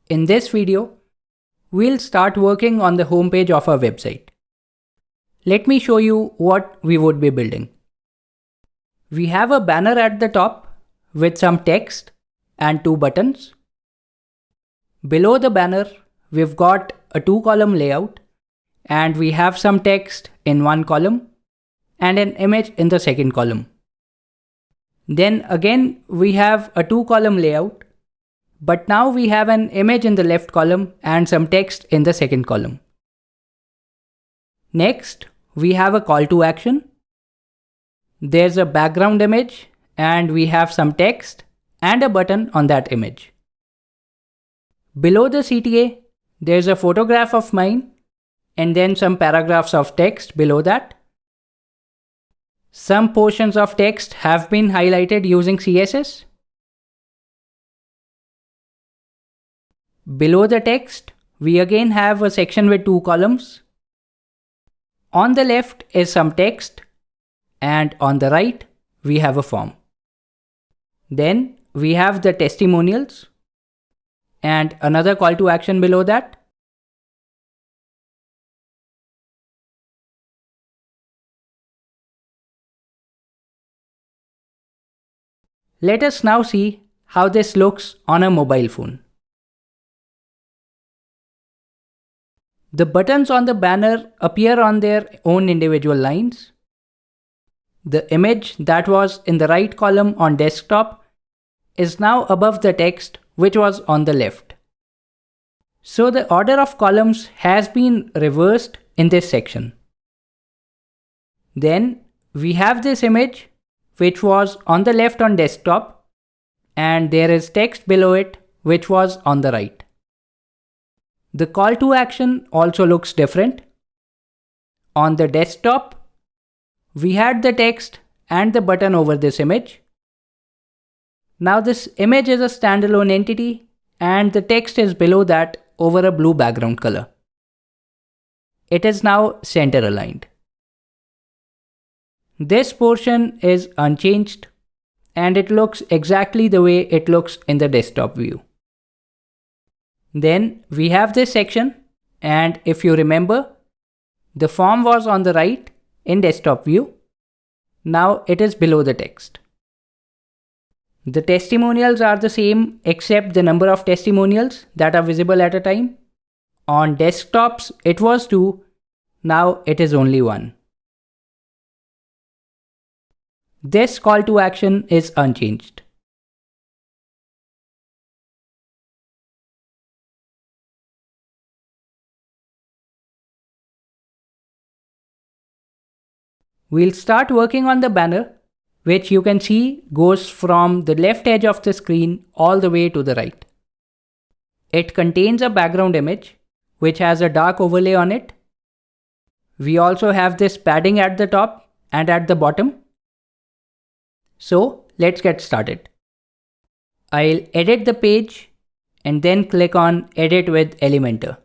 In this video, we'll start working on the homepage of our website. Let me show you what we would be building. We have a banner at the top with some text and two buttons. Below the banner, we've got a two-column layout and we have some text in one column and an image in the second column. Then again, we have a two-column layout, but now we have an image in the left column and some text in the second column. Next, we have a call to action. There's a background image and we have some text and a button on that image. Below the CTA, there's a photograph of mine and then some paragraphs of text below that. Some portions of text have been highlighted using CSS. Below the text, we again have a section with two columns. On the left is some text and on the right, we have a form. Then we have the testimonials and another call to action below that. Let us now see how this looks on a mobile phone. The buttons on the banner appear on their own individual lines. The image that was in the right column on desktop is now above the text which was on the left. So the order of columns has been reversed in this section. Then we have this image which was on the left on desktop and there is text below it which was on the right. The call to action also looks different. On the desktop, we had the text and the button over this image. Now this image is a standalone entity and the text is below that over a blue background color. It is now center aligned. This portion is unchanged and it looks exactly the way it looks in the desktop view. Then we have this section and if you remember, the form was on the right in desktop view. Now it is below the text. The testimonials are the same except the number of testimonials that are visible at a time. On desktops it was 2, now it is only 1. This call to action is unchanged. We'll start working on the banner, which you can see goes from the left edge of the screen all the way to the right. It contains a background image, which has a dark overlay on it. We also have this padding at the top and at the bottom. So let's get started. I'll edit the page and then click on Edit with Elementor.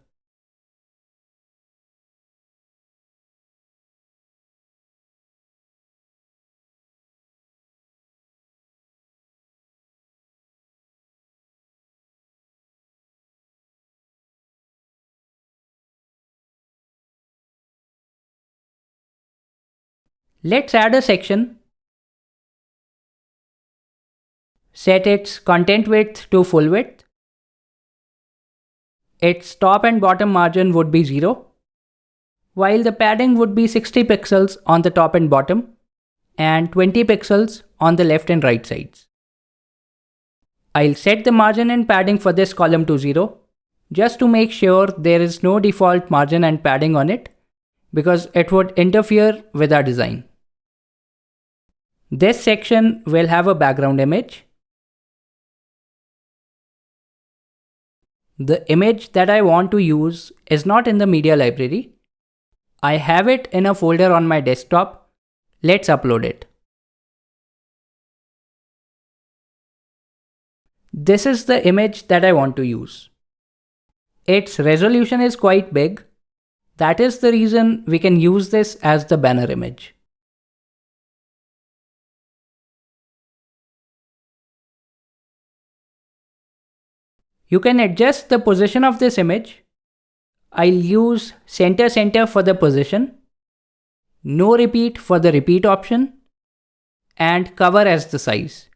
Let's add a section. Set its content width to full width. Its top and bottom margin would be 0, while the padding would be 60 pixels on the top and bottom and 20 pixels on the left and right sides. I'll set the margin and padding for this column to 0 just to make sure there is no default margin and padding on it because it would interfere with our design. This section will have a background image. The image that I want to use is not in the media library. I have it in a folder on my desktop. Let's upload it. This is the image that I want to use. Its resolution is quite big. That is the reason we can use this as the banner image. You can adjust the position of this image. I'll use center center for the position, no repeat for the repeat option, and cover as the size.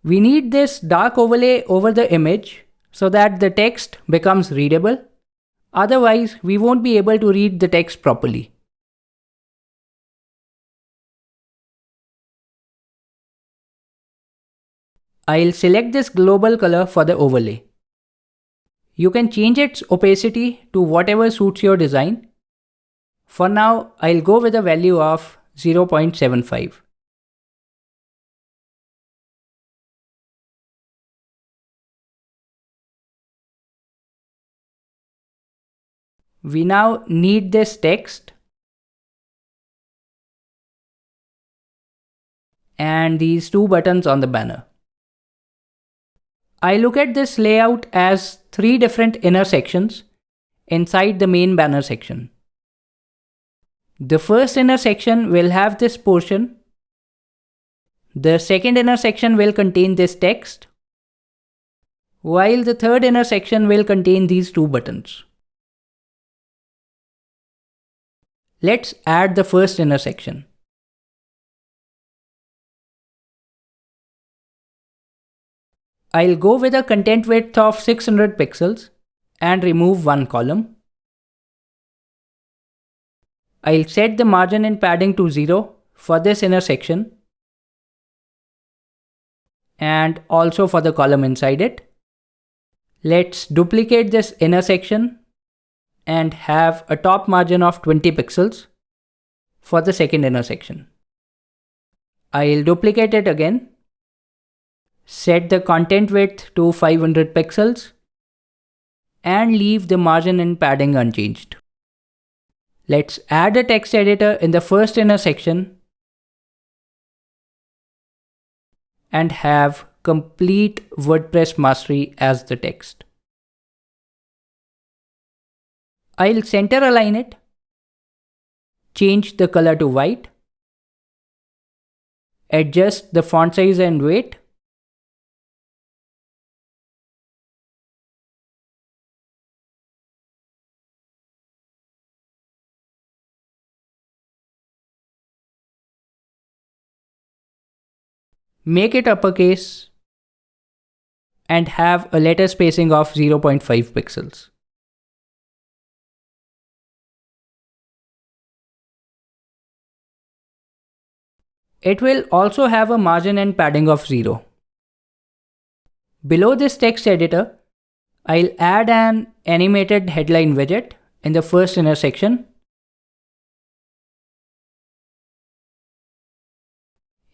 We need this dark overlay over the image so that the text becomes readable. Otherwise, we won't be able to read the text properly. I'll select this global color for the overlay. You can change its opacity to whatever suits your design. For now, I'll go with a value of 0.75. We now need this text and these two buttons on the banner. I look at this layout as 3 different inner sections inside the main banner section. The first inner section will have this portion. The second inner section will contain this text, while the third inner section will contain these two buttons. Let's add the first inner section. I'll go with a content width of 600 pixels and remove one column. I'll set the margin and padding to 0 for this inner section and also for the column inside it. Let's duplicate this inner section and have a top margin of 20 pixels for the second inner section. I'll duplicate it again. Set the content width to 500 pixels and leave the margin and padding unchanged. Let's add a text editor in the first inner section and have complete WordPress mastery as the text. I'll center align it, change the color to white, adjust the font size and weight, make it uppercase, and have a letter spacing of 0.5 pixels. It will also have a margin and padding of 0. Below this text editor, I'll add an animated headline widget in the first inner section.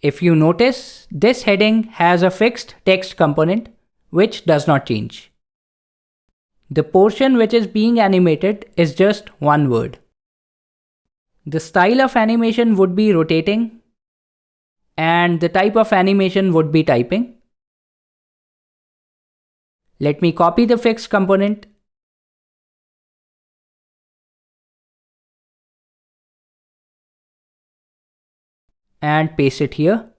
If you notice, this heading has a fixed text component which does not change. The portion which is being animated is just one word. The style of animation would be rotating, and the type of animation would be typing. Let me copy the fixed component and paste it here.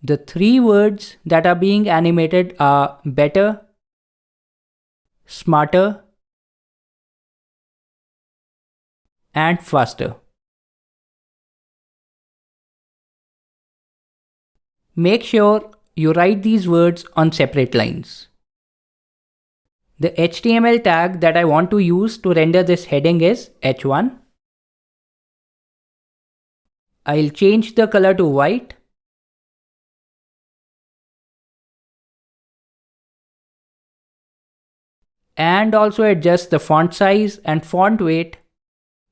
The 3 words that are being animated are better, smarter, and faster. Make sure you write these words on separate lines. The HTML tag that I want to use to render this heading is h1. I'll change the color to white. And also adjust the font size and font weight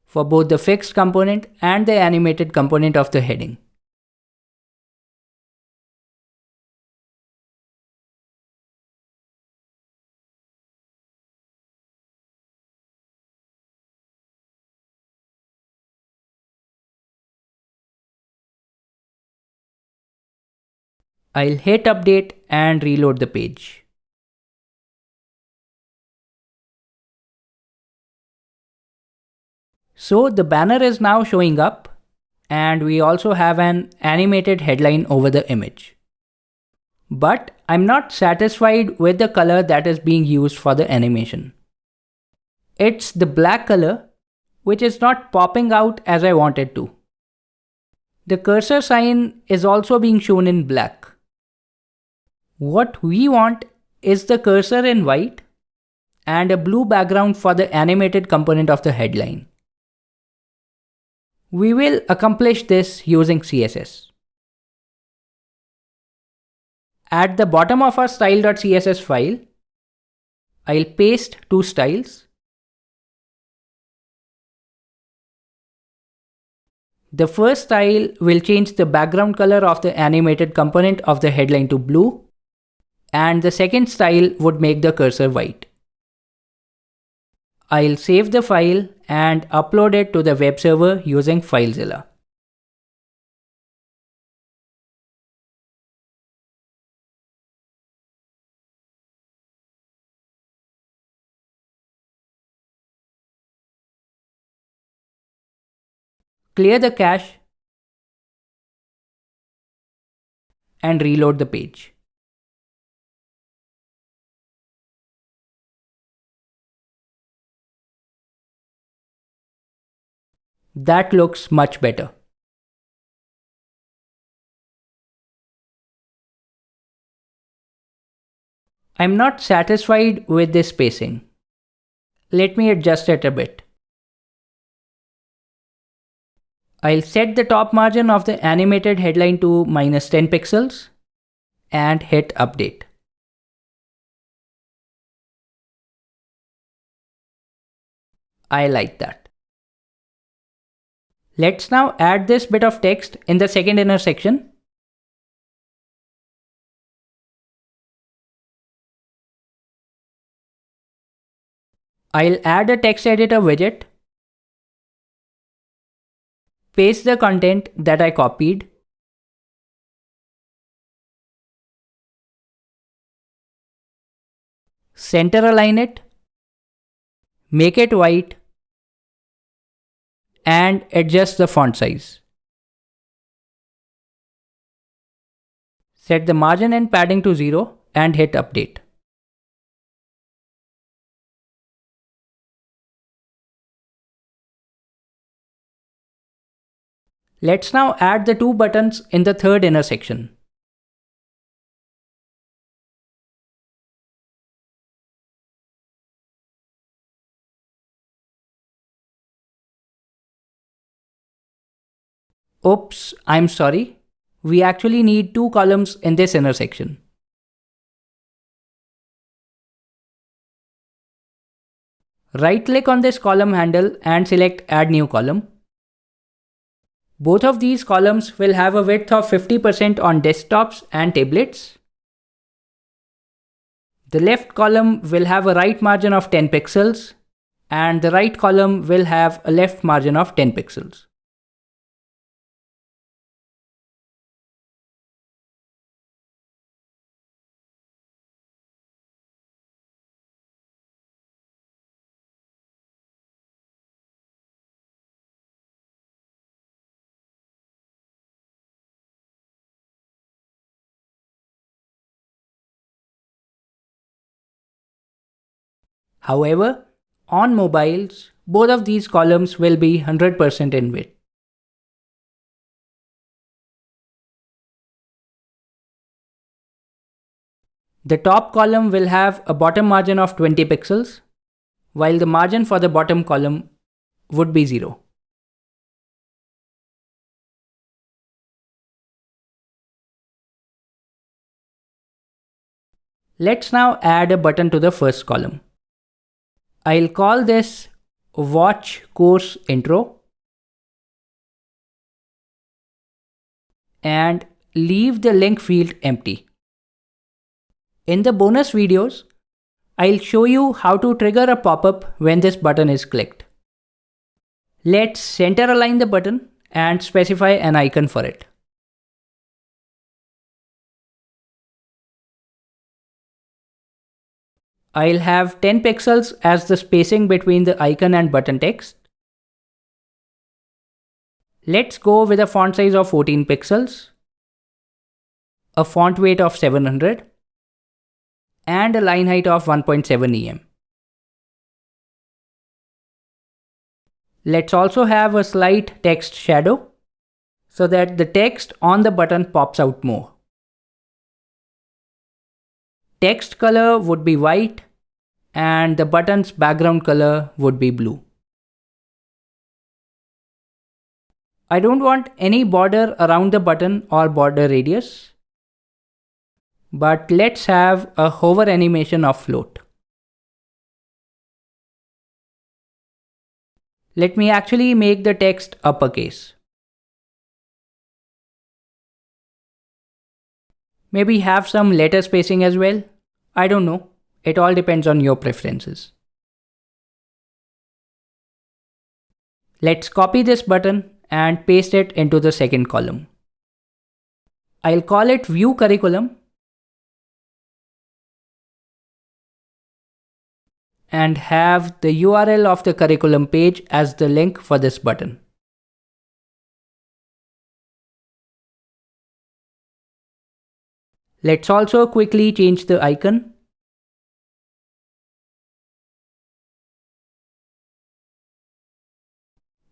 for both the fixed component and the animated component of the heading. I'll hit update and reload the page. So the banner is now showing up and we also have an animated headline over the image. But I'm not satisfied with the color that is being used for the animation. It's the black color, which is not popping out as I want it to. The cursor sign is also being shown in black. What we want is the cursor in white and a blue background for the animated component of the headline. We will accomplish this using CSS. At the bottom of our style.css file, I'll paste two styles. The first style will change the background color of the animated component of the headline to blue, and the second style would make the cursor white. I'll save the file and upload it to the web server using FileZilla. Clear the cache and reload the page. That looks much better. I'm not satisfied with this spacing. Let me adjust it a bit. I'll set the top margin of the animated headline to -10 pixels and hit update. I like that. Let's now add this bit of text in the second inner section. I'll add a text editor widget, paste the content that I copied, center align it, make it white, and adjust the font size. Set the margin and padding to 0 and hit update. Let's now add the two buttons in the third inner section. Oops, I'm sorry. We actually need two columns in this inner section. Right-click on this column handle and select Add New Column. Both of these columns will have a width of 50% on desktops and tablets. The left column will have a right margin of 10 pixels and the right column will have a left margin of 10 pixels. However, on mobiles, both of these columns will be 100% in width. The top column will have a bottom margin of 20 pixels, while the margin for the bottom column would be 0. Let's now add a button to the first column. I'll call this Watch Course Intro and leave the link field empty. In the bonus videos, I'll show you how to trigger a pop-up when this button is clicked. Let's center align the button and specify an icon for it. I'll have 10 pixels as the spacing between the icon and button text. Let's go with a font size of 14 pixels, a font weight of 700, and a line height of 1.7 em. Let's also have a slight text shadow so that the text on the button pops out more. Text color would be white and the button's background color would be blue. I don't want any border around the button or border radius, but let's have a hover animation of float. Let me actually make the text uppercase. Maybe have some letter spacing as well. I don't know. It all depends on your preferences. Let's copy this button and paste it into the second column. I'll call it View Curriculum and have the URL of the curriculum page as the link for this button. Let's also quickly change the icon.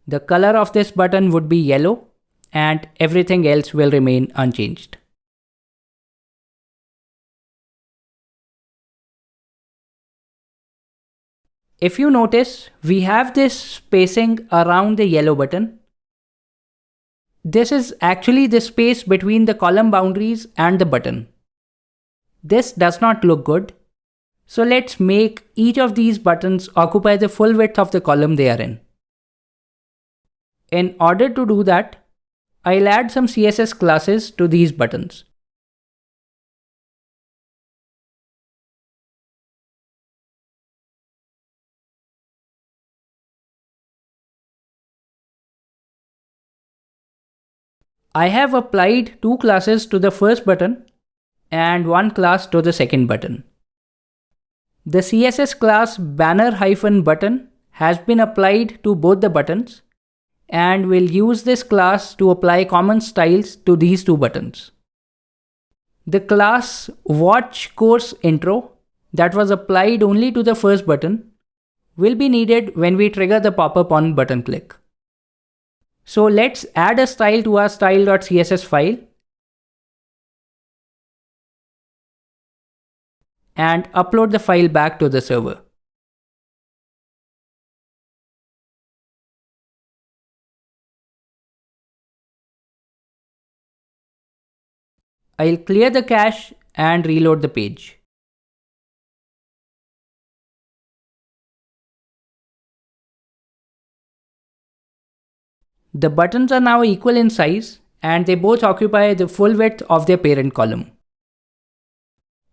The color of this button would be yellow and everything else will remain unchanged. If you notice, we have this spacing around the yellow button. This is actually the space between the column boundaries and the button. This does not look good. So let's make each of these buttons occupy the full width of the column they are in. In order to do that, I'll add some CSS classes to these buttons. I have applied two classes to the first button and one class to the second button. The CSS class banner-button has been applied to both the buttons, and we'll use this class to apply common styles to these two buttons. The class watch course intro that was applied only to the first button will be needed when we trigger the pop-up on button click. So let's add a style to our style.css file and upload the file back to the server. I'll clear the cache and reload the page. The buttons are now equal in size and they both occupy the full width of their parent column.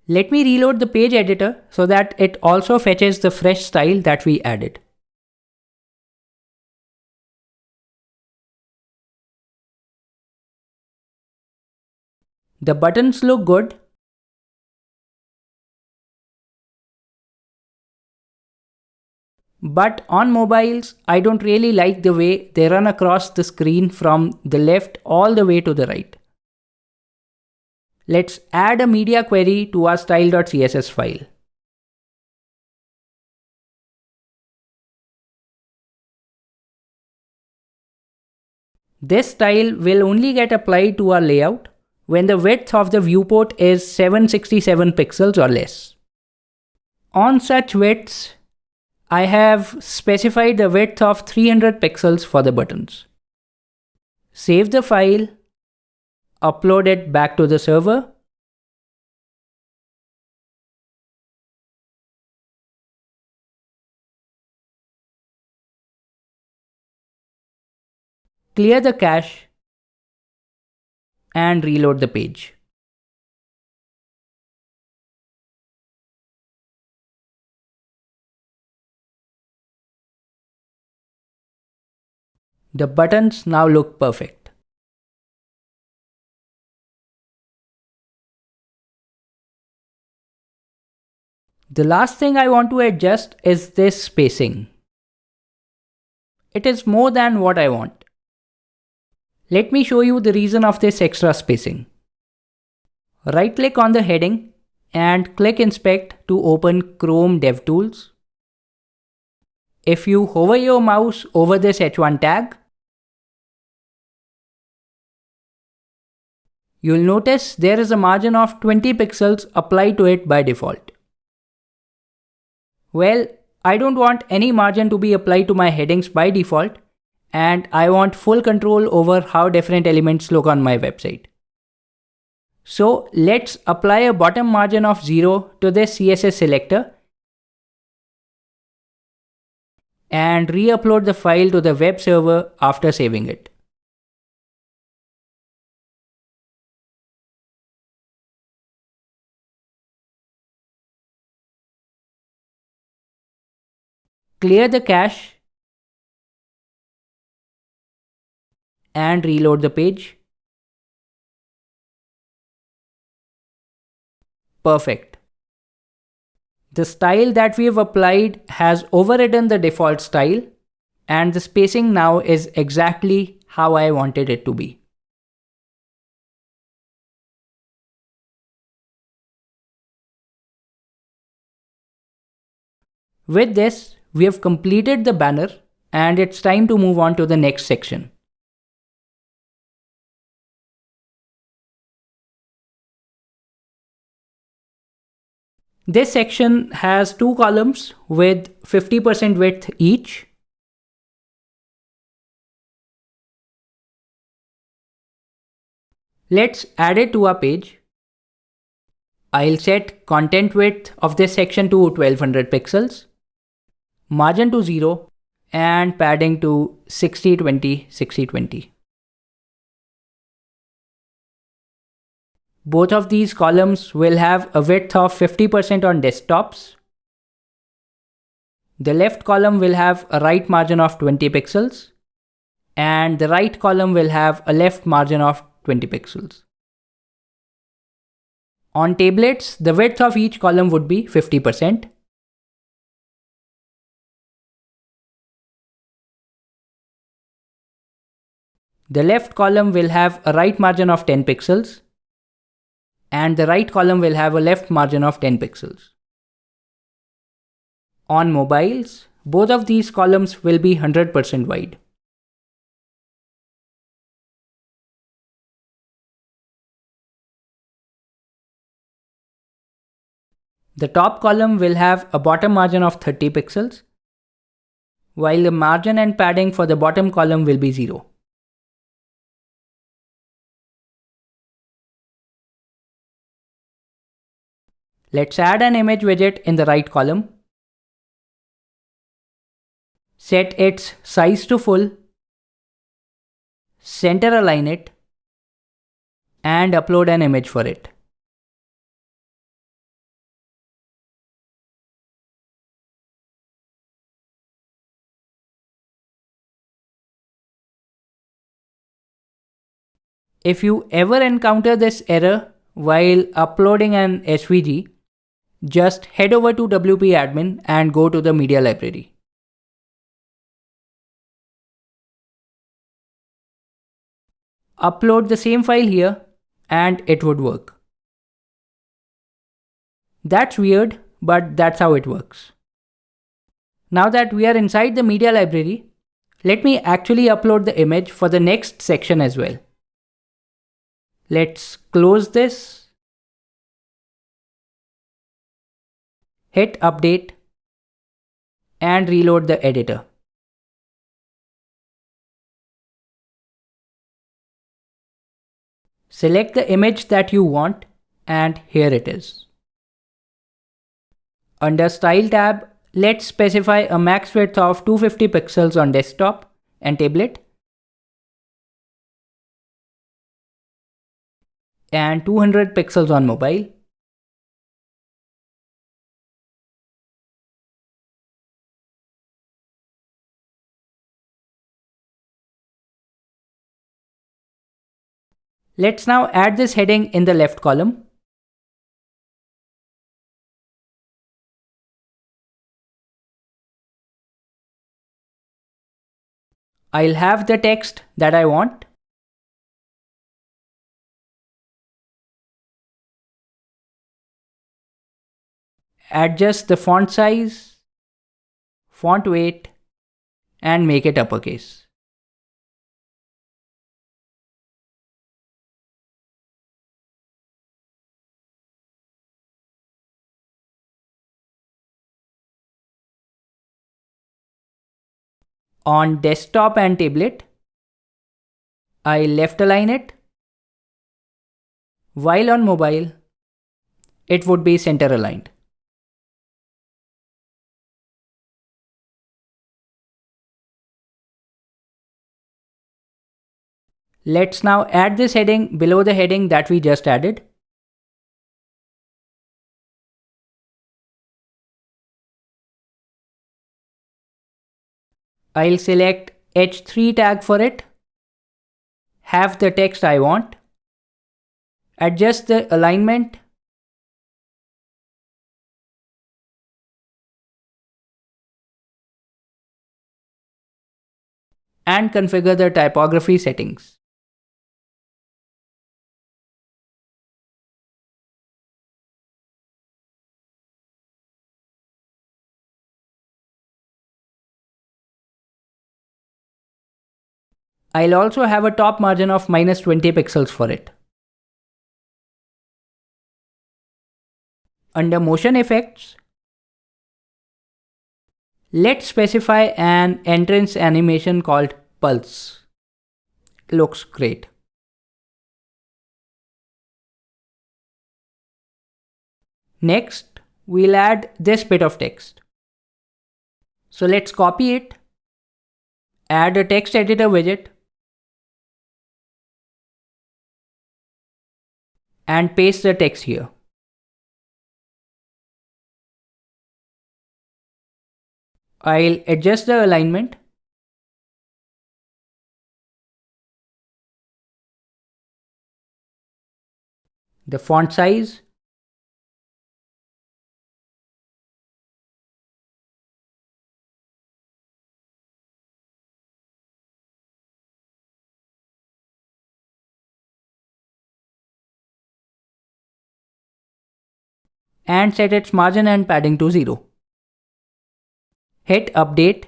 Let me reload the page editor so that it also fetches the fresh style that we added. The buttons look good. But on mobiles, I don't really like the way they run across the screen from the left all the way to the right. Let's add a media query to our style.css file. This style will only get applied to our layout when the width of the viewport is 767 pixels or less. On such widths, I have specified the width of 300 pixels for the buttons. Save the file, upload it back to the server, clear the cache, and reload the page. The buttons now look perfect. The last thing I want to adjust is this spacing. It is more than what I want. Let me show you the reason of this extra spacing. Right-click on the heading and click Inspect to open Chrome DevTools. If you hover your mouse over this H1 tag, you'll notice there is a margin of 20 pixels applied to it by default. Well, I don't want any margin to be applied to my headings by default, and I want full control over how different elements look on my website. So let's apply a bottom margin of 0 to this CSS selector and re-upload the file to the web server after saving it. Clear the cache and reload the page. Perfect. The style that we have applied has overridden the default style, and the spacing now is exactly how I wanted it to be. With this, we have completed the banner, and it's time to move on to the next section. This section has two columns with 50% width each. Let's add it to our page. I'll set content width of this section to 1200 pixels, margin to 0, and padding to 60-20-60-20. Both of these columns will have a width of 50% on desktops. The left column will have a right margin of 20 pixels, and the right column will have a left margin of 20 pixels. On tablets, the width of each column would be 50%. The left column will have a right margin of 10 pixels, and the right column will have a left margin of 10 pixels. On mobiles, both of these columns will be 100% wide. The top column will have a bottom margin of 30 pixels, while the margin and padding for the bottom column will be 0. Let's add an image widget in the right column. Set its size to full, center align it, and upload an image for it. If you ever encounter this error while uploading an SVG, just head over to WP Admin and go to the media library. Upload the same file here and it would work. That's weird, but that's how it works. Now that we are inside the media library, let me actually upload the image for the next section as well. Let's close this. Hit update and reload the editor. Select the image that you want and here it is. Under Style tab, let's specify a max width of 250 pixels on desktop and tablet and 200 pixels on mobile. Let's now add this heading in the left column. I'll have the text that I want. adjust the font size, font weight, and make it uppercase. On desktop and tablet, I left align it, while on mobile, it would be center aligned. Let's now add this heading below the heading that we just added. I'll select H3 tag for it, have the text I want, adjust the alignment, and configure the typography settings. I'll also have a top margin of -20 pixels for it. Under motion effects, let's specify an entrance animation called Pulse. Looks great. Next, we'll add this bit of text. So let's copy it, add a text editor widget, and paste the text here. I'll adjust the alignment, the font size, and set its margin and padding to 0. Hit update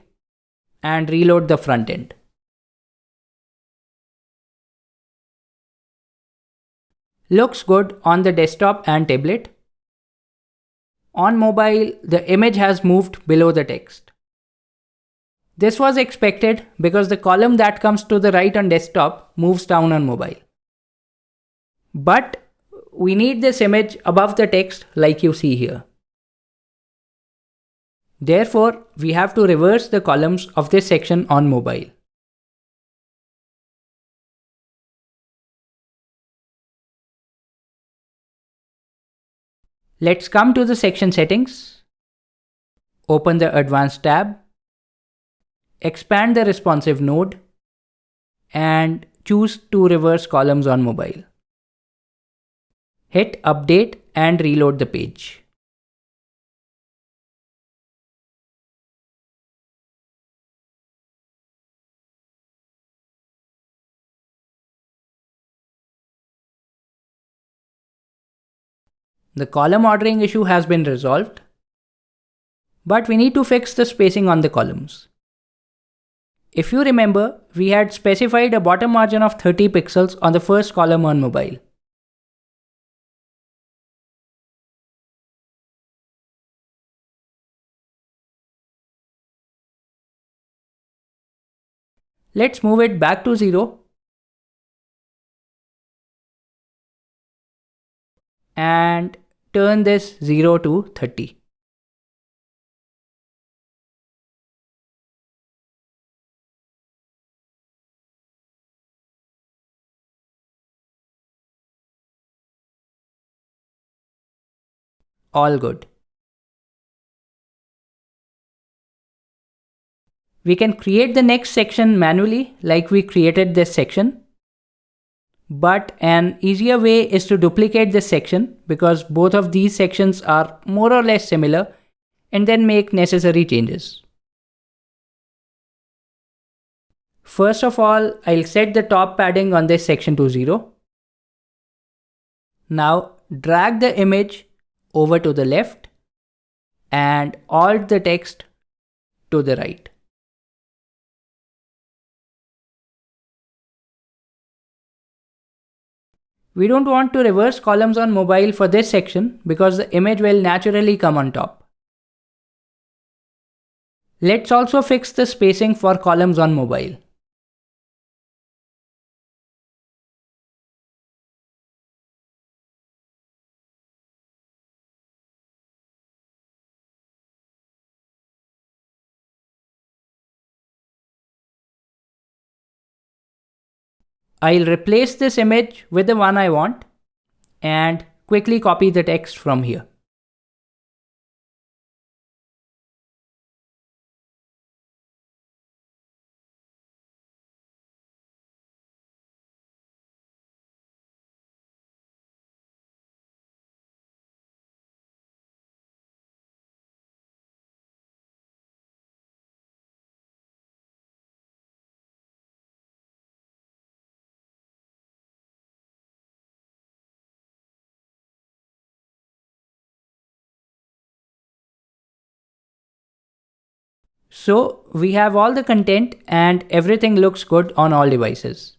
and reload the front end. Looks good on the desktop and tablet. On mobile, the image has moved below the text. This was expected because the column that comes to the right on desktop moves down on mobile. But we need this image above the text like you see here. Therefore, we have to reverse the columns of this section on mobile. Let's come to the section settings. Open the Advanced tab, expand the responsive node, and choose to reverse columns on mobile. Hit update and reload the page. The column ordering issue has been resolved, but we need to fix the spacing on the columns. If you remember, we had specified a bottom margin of 30 pixels on the first column on mobile. Let's move it back to 0 and turn this 0 to 30. All good. We can create the next section manually like we created this section. But an easier way is to duplicate this section because both of these sections are more or less similar, and then make necessary changes. First of all, I'll set the top padding on this section to 0. Now drag the image over to the left and alt the text to the right. We don't want to reverse columns on mobile for this section because the image will naturally come on top. Let's also fix the spacing for columns on mobile. I'll replace this image with the one I want and quickly copy the text from here. So we have all the content and everything looks good on all devices.